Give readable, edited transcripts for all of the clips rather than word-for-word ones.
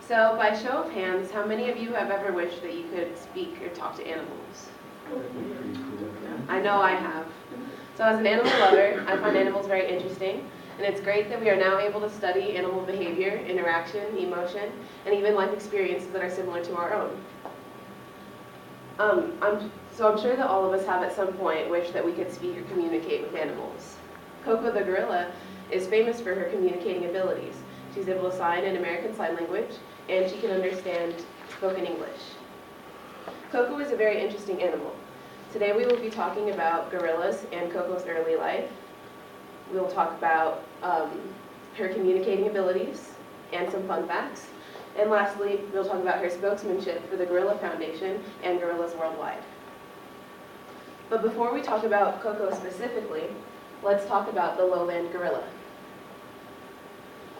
So, by show of hands, how many of you have ever wished that you could speak or talk to animals? I know I have. So as an animal lover, I find animals very interesting, and it's great that we are now able to study animal behavior, interaction, emotion, and even life experiences that are similar to our own. I'm sure that all of us have at some point wished that we could speak or communicate with animals. Coco the gorilla is famous for her communicating abilities. She's able to sign in American Sign Language, and she can understand spoken English. Coco is a very interesting animal. Today we will be talking about gorillas and Coco's early life. We will talk about her communicating abilities and some fun facts. And lastly, we'll talk about her spokesmanship for the Gorilla Foundation and gorillas worldwide. But before we talk about Coco specifically, let's talk about the lowland gorilla.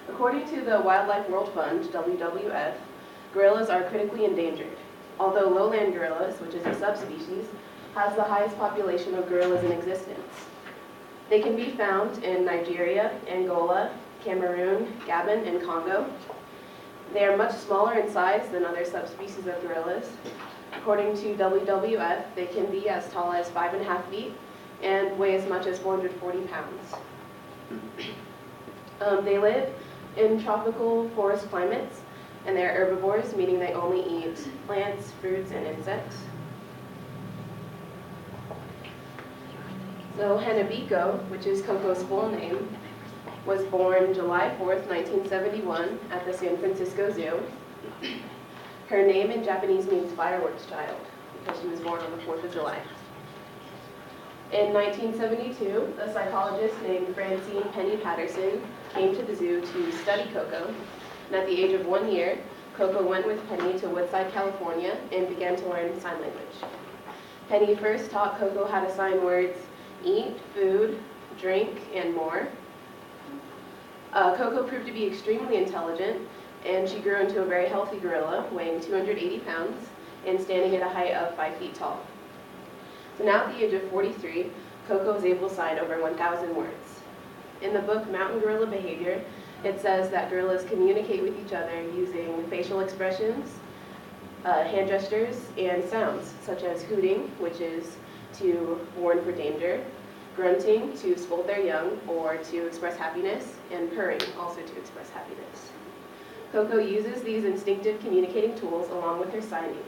According to the Wildlife World Fund, WWF, gorillas are critically endangered, although lowland gorillas, which is a subspecies, has the highest population of gorillas in existence. They can be found in Nigeria, Angola, Cameroon, Gabon, and Congo. They are much smaller in size than other subspecies of gorillas. According to WWF, they can be as tall as 5.5 feet and weigh as much as 440 pounds. They live in tropical forest climates, and they're herbivores, meaning they only eat plants, fruits, and insects. So Hanabiko, which is Coco's full name, was born July 4th, 1971 at the San Francisco Zoo. Her name in Japanese means fireworks child, because she was born on the 4th of July. In 1972, a psychologist named Francine Penny Patterson came to the zoo to study Coco, and at the age of 1 year, Coco went with Penny to Woodside, California, and began to learn sign language. Penny first taught Coco how to sign words eat, food, drink, and more. Coco proved to be extremely intelligent, and she grew into a very healthy gorilla, weighing 280 pounds and standing at a height of 5 feet tall. So now at the age of 43, Coco is able to sign over 1,000 words. In the book Mountain Gorilla Behavior, it says that gorillas communicate with each other using facial expressions, hand gestures, and sounds, such as hooting, which is to warn for danger, grunting to scold their young or to express happiness, and purring, also to express happiness. Coco uses these instinctive communicating tools along with her signing.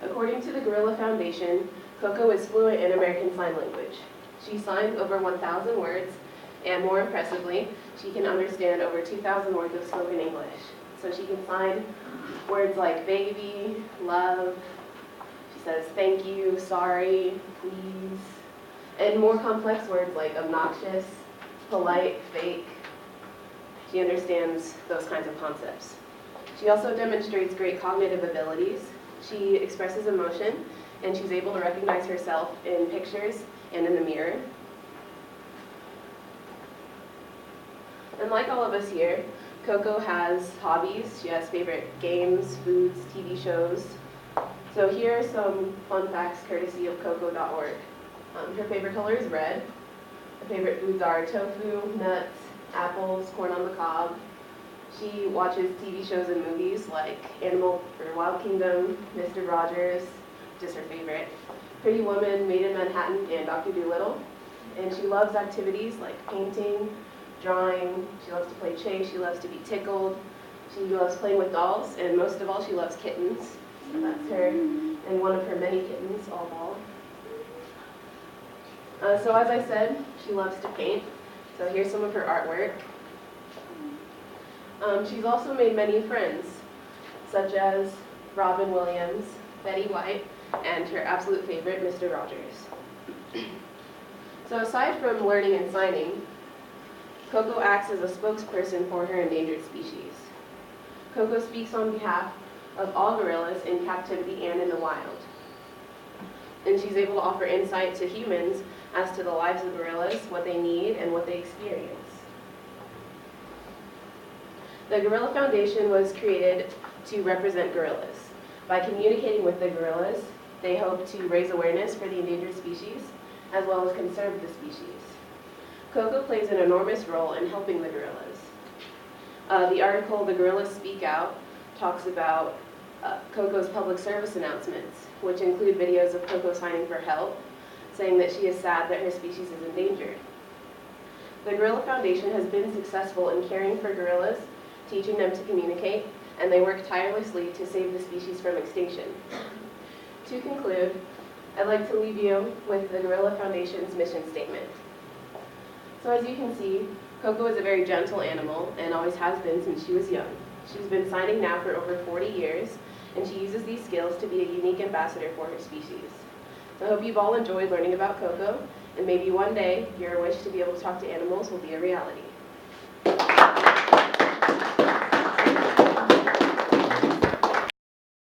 According to the Gorilla Foundation, Coco is fluent in American Sign Language. She signs over 1,000 words, and more impressively, she can understand over 2,000 words of spoken English. So she can sign words like baby, love, she says thank you, sorry, please, and more complex words like obnoxious, polite, fake. She understands those kinds of concepts. She also demonstrates great cognitive abilities. She expresses emotion, and she's able to recognize herself in pictures and in the mirror. And like all of us here, Coco has hobbies. She has favorite games, foods, TV shows. So here are some fun facts courtesy of Coco.org. Her favorite color is red. Her favorite foods are tofu, nuts, apples, corn on the cob. She watches TV shows and movies like Animal or Wild Kingdom, Mr. Rogers, which is her favorite, Pretty Woman, Made in Manhattan, and Dr. Dolittle. And she loves activities like painting, drawing. She loves to play chase. She loves to be tickled. She loves playing with dolls, and most of all, she loves kittens. So that's her and one of her many kittens, all bald. So as I said, she loves to paint. So here's some of her artwork. She's also made many friends, such as Robin Williams, Betty White, and her absolute favorite, Mr. Rogers. So aside from learning and signing, Coco acts as a spokesperson for her endangered species. Coco speaks on behalf of all gorillas in captivity and in the wild. And she's able to offer insight to humans as to the lives of gorillas, what they need, and what they experience. The Gorilla Foundation was created to represent gorillas. By communicating with the gorillas, they hope to raise awareness for the endangered species, as well as conserve the species. Coco plays an enormous role in helping the gorillas. The article, The Gorillas Speak Out, talks about Coco's public service announcements, which include videos of Coco signing for help, saying that she is sad that her species is endangered. The Gorilla Foundation has been successful in caring for gorillas, teaching them to communicate, and they work tirelessly to save the species from extinction. To conclude, I'd like to leave you with the Gorilla Foundation's mission statement. So as you can see, Coco is a very gentle animal and always has been since she was young. She's been signing now for over 40 years, and she uses these skills to be a unique ambassador for her species. So I hope you've all enjoyed learning about Coco, and maybe one day your wish to be able to talk to animals will be a reality.